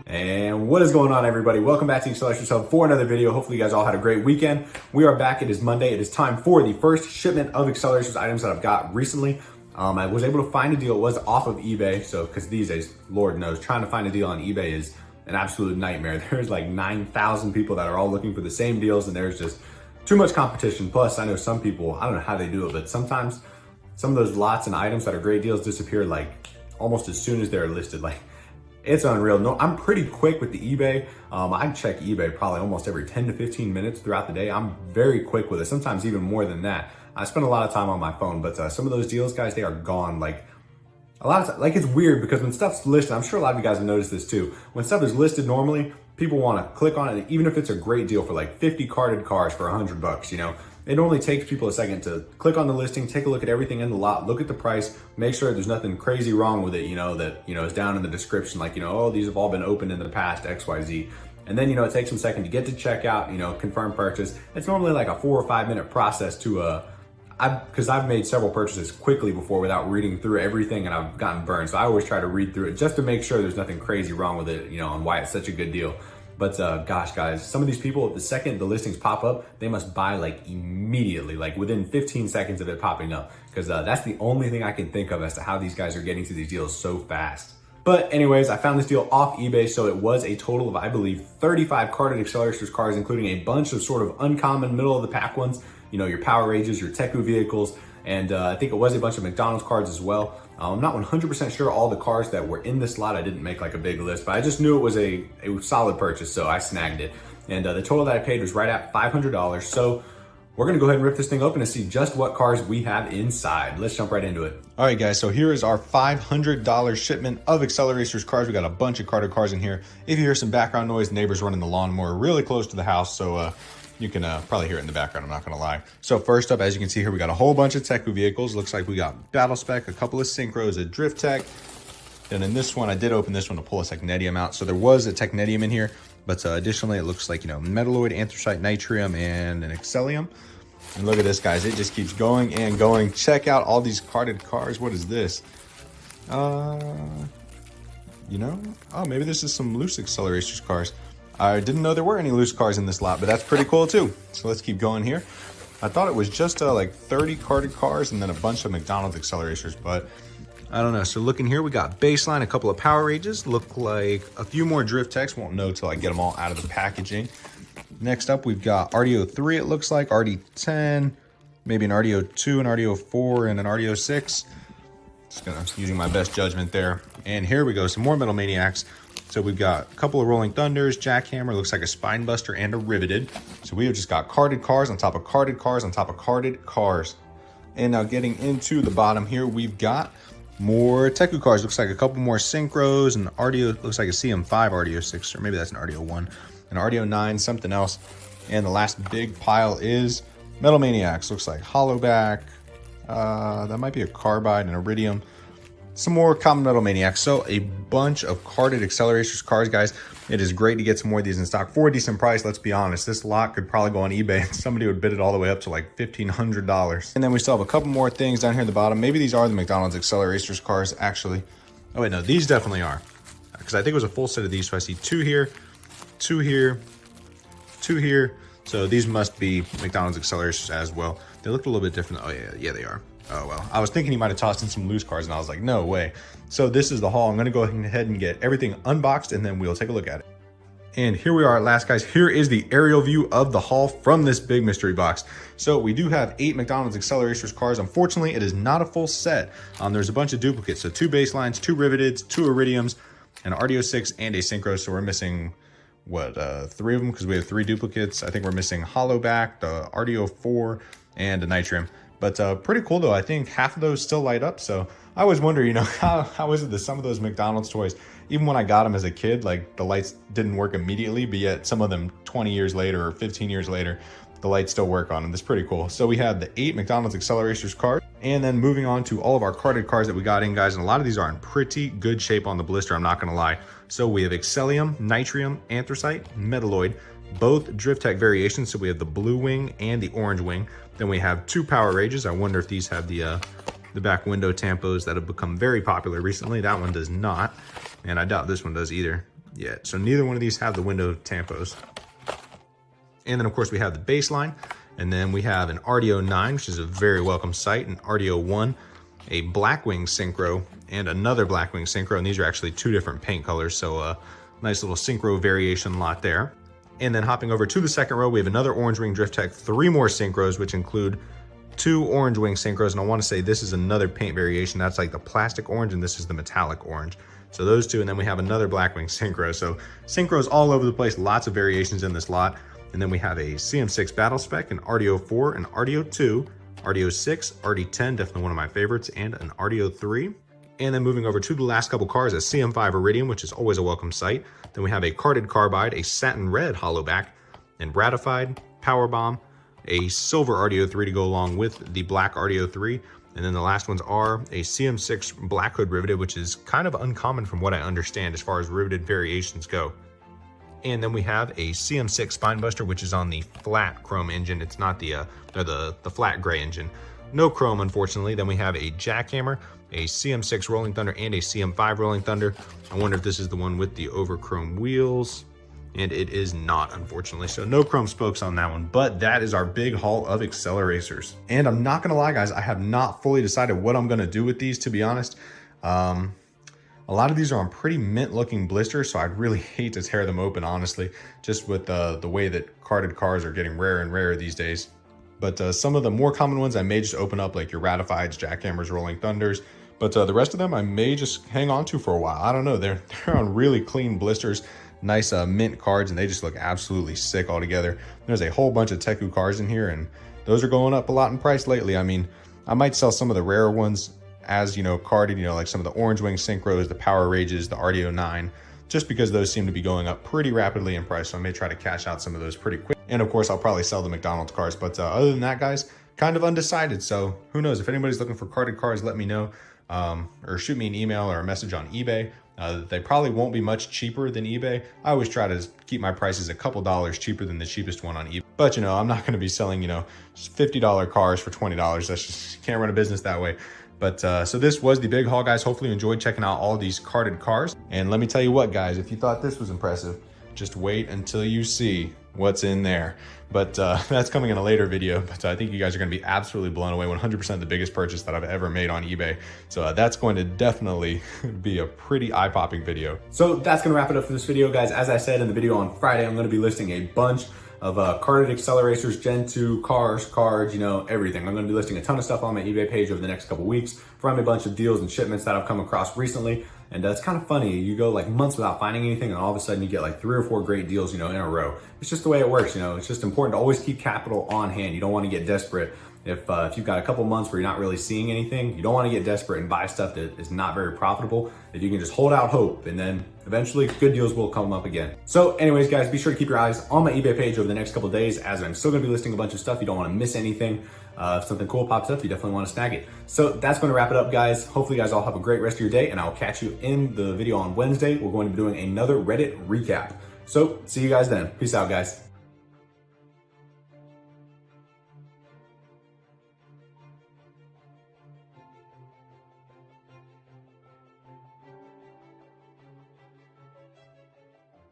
And what is going on, everybody? Welcome back to Acceleracers Hub for another video. Hopefully you guys all had a great weekend. We are back. It is Monday. It is time for the first shipment of Acceleracers items that I've got recently. I was able to find a deal. It was off of eBay. So, because these days, Lord knows, trying to find a deal on eBay is an absolute nightmare. There's like 9,000 people that are all looking for the same deals, and there's just too much competition. Plus, I know some people, I don't know how they do it, but sometimes some of those lots and items that are great deals disappear like almost as soon as they're listed. Like, it's unreal. No, I'm pretty quick with the eBay. I check eBay probably almost every 10 to 15 minutes throughout the day. I'm very quick with it, sometimes even more than that. I spend a lot of time on my phone, but some of those deals, guys, they are gone. Like a lot of, like, it's weird because when stuff's listed, I'm sure a lot of you guys have noticed this too. When stuff is listed normally, people want to click on it, even if it's a great deal for like 50 carded cars for $100, you know. It only takes people a second to click on the listing, take a look at everything in the lot, look at the price, make sure there's nothing crazy wrong with it, you know, that, you know, is down in the description, like, you know, oh, these have all been opened in the past, XYZ. And then, you know, it takes them a second to get to checkout, you know, confirm purchase. It's normally like a 4 or 5 minute process to, because I've made several purchases quickly before without reading through everything, and I've gotten burned. So I always try to read through it just to make sure there's nothing crazy wrong with it, you know, and why it's such a good deal. But gosh, guys, some of these people, the second the listings pop up, they must buy like immediately, like within 15 seconds of it popping up. Because that's the only thing I can think of as to how these guys are getting to these deals so fast. But anyways, I found this deal off eBay. So it was a total of, I believe, 35 carded Acceleracers cars, including a bunch of sort of uncommon middle of the pack ones. You know, your Power Rages, your Teku vehicles, and I think it was a bunch of McDonald's cards as well. I'm not 100% sure all the cars that were in this lot. I didn't make like a big list, but I just knew it was a solid purchase, so I snagged it. And the total that I paid was right at $500. So we're gonna go ahead and rip this thing open and see just what cars we have inside. Let's jump right into it. All right, guys, so here is our $500 shipment of Acceleracers cars. We got a bunch of carded cars in here. If you hear some background noise, neighbors running the lawnmower really close to the house, so you can probably hear it in the background, I'm not gonna lie. So first up, as you can see here, we got a whole bunch of Teku vehicles. Looks like we got Battle Spec, a couple of Synchros, a Drift Tech. Then in this one, I did open this one to pull a Technetium out. So there was a Technetium in here, but additionally, it looks like, you know, Metalloid, Anthracite, Nitrium, and an Excellium. And look at this, guys, it just keeps going and going. Check out all these carded cars. What is this? You know, oh, maybe this is some loose Acceleracers cars. I didn't know there were any loose cars in this lot, but that's pretty cool too. So let's keep going here. I thought it was just like 30 carded cars and then a bunch of McDonald's Acceleracers, but I don't know. So looking here, we got Baseline, a couple of Power Rages, look like a few more Drift Techs. Won't know till I get them all out of the packaging. Next up, we've got RDO 3, it looks like, RD10, maybe an RDO 2, an RDO 4, and an RDO 6. Just using my best judgment there. And here we go, some more Metal Maniacs. So we've got a couple of Rolling Thunders, Jackhammer, looks like a Spine Buster, and a Riveted. So we have just got carded cars on top of carded cars on top of carded cars. And now getting into the bottom here, we've got more Teku cars. Looks like a couple more Synchros, and RDO, looks like a CM5 RDO 6, or maybe that's an RDO 1, an RDO 9, something else. And the last big pile is Metal Maniacs. Looks like Hollowback, that might be a Carbide and Iridium. Some more common Metal Maniacs. So a bunch of carded Acceleracers cars, guys. It is great to get some more of these in stock for a decent price. Let's be honest, this lot could probably go on eBay and somebody would bid it all the way up to like $1,500. And then we still have a couple more things down here at the bottom. Maybe these are the McDonald's Acceleracers cars, actually. Oh wait, no, these definitely are, because I think it was a full set of these. So I see 2 here, 2 here, 2 here. So these must be McDonald's Acceleracers as well. They look a little bit different. Oh yeah, they are. Oh, well, I was thinking he might have tossed in some loose cars, and I was like, no way. So this is the haul. I'm going to go ahead and get everything unboxed, and then we'll take a look at it. And here we are at last, guys. Here is the aerial view of the haul from this big mystery box. So we do have 8 McDonald's Acceleracers cars. Unfortunately, it is not a full set. There's a bunch of duplicates. So 2 Baselines, 2 Riveteds, 2 Iridiums, an RDO 6, and a Synchro. So we're missing, what, 3 of them, because we have 3 duplicates. I think we're missing Hollowback, the RDO 4, and a Nitrium. But pretty cool though. I think half of those still light up. So I always wonder, you know, how is it that some of those McDonald's toys, even when I got them as a kid, like the lights didn't work immediately, but yet some of them 20 years later or 15 years later, the lights still work on them. That's pretty cool. So we have the 8 McDonald's Acceleracers cards, and then moving on to all of our carded cars that we got in, guys. And a lot of these are in pretty good shape on the blister, I'm not gonna lie. So we have Excellium, Nitrium, Anthracite, Metalloid, both Drift Tech variations. So we have the blue wing and the orange wing. Then we have 2 Power Rages. I wonder if these have the the back window tampos that have become very popular recently. That one does not, and I doubt this one does either yet. So neither one of these have the window tampos. And then of course we have the baseline, and then we have an RDO 9, which is a very welcome sight, an RDO 1, a Blackwing Synchro, and another Blackwing Synchro, and these are actually two different paint colors, so nice little synchro variation lot there. And then hopping over to the second row, we have another Orange Wing Drift Tech, 3 more synchros, which include 2 Orange Wing Synchros, and I want to say this is another paint variation. That's like the plastic orange, and this is the metallic orange. So those two, and then we have another Blackwing Synchro. So synchros all over the place, lots of variations in this lot. And then we have a CM6 Battle Spec, an RDO 4, an RDO 2, RDO 6, RD10, definitely one of my favorites, and an RDO 3. And then moving over to the last couple cars, a CM5 Iridium, which is always a welcome sight. Then we have a Carded Carbide, a Satin Red Hollowback, and Ratified, Powerbomb, a Silver RDO 3 to go along with the Black RDO 3. And then the last ones are a CM6 Black Hood Riveted, which is kind of uncommon from what I understand as far as riveted variations go. And then we have a CM6 Spinebuster, which is on the flat chrome engine. It's not the flat gray engine. No chrome, unfortunately. Then we have a Jackhammer, a CM6 Rolling Thunder, and a CM5 Rolling Thunder. I wonder if this is the one with the over chrome wheels. And it is not, unfortunately. So no chrome spokes on that one, but that is our big haul of Acceleracers. And I'm not gonna lie, guys, I have not fully decided what I'm gonna do with these, to be honest. A lot of these are on pretty mint looking blisters, so I'd really hate to tear them open, honestly, just with the way that carded cars are getting rarer and rarer these days. But some of the more common ones I may just open up, like your Ratifieds, Jackhammers, Rolling Thunders. But the rest of them I may just hang on to for a while. I don't know, they're on really clean blisters, nice mint cards, and they just look absolutely sick altogether. There's a whole bunch of Teku cars in here, and those are going up a lot in price lately. I mean, I might sell some of the rarer ones as, you know, carded, you know, like some of the Orange Wing Synchros, the Power Rages, the RDO 9, just because those seem to be going up pretty rapidly in price. So I may try to cash out some of those pretty quick. And of course, I'll probably sell the McDonald's cars. But other than that, guys, kind of undecided. So who knows? If anybody's looking for carded cars, let me know. Or shoot me an email or a message on eBay. They probably won't be much cheaper than eBay. I always try to keep my prices a couple dollars cheaper than the cheapest one on eBay. But, you know, I'm not going to be selling, you know, $50 cars for $20. That's just, can't run a business that way. But so this was the big haul, guys. Hopefully you enjoyed checking out all these carded cars. And let me tell you what, guys, if you thought this was impressive, just wait until you see what's in there. But that's coming in a later video. But I think you guys are going to be absolutely blown away. 100% the biggest purchase that I've ever made on eBay. So that's going to definitely be a pretty eye-popping video. So that's going to wrap it up for this video, guys. As I said in the video on Friday, I'm going to be listing a bunch of carded Acceleracers, Gen 2, cars, cards, you know, everything. I'm going to be listing a ton of stuff on my eBay page over the next couple weeks, finding a bunch of deals and shipments that I've come across recently. And it's kind of funny. You go like months without finding anything, and all of a sudden you get like 3 or 4 great deals, you know, in a row. It's just the way it works, you know. It's just important to always keep capital on hand. You don't want to get desperate. If you've got a couple months where you're not really seeing anything, you don't want to get desperate and buy stuff that is not very profitable. If you can just hold out hope, and then eventually good deals will come up again. So anyways, guys, be sure to keep your eyes on my eBay page over the next couple of days, as I'm still going to be listing a bunch of stuff. You don't want to miss anything. If something cool pops up, you definitely want to snag it. So that's going to wrap it up, guys. Hopefully you guys all have a great rest of your day, and I'll catch you in the video on Wednesday. We're going to be doing another Reddit recap. So see you guys then. Peace out, guys.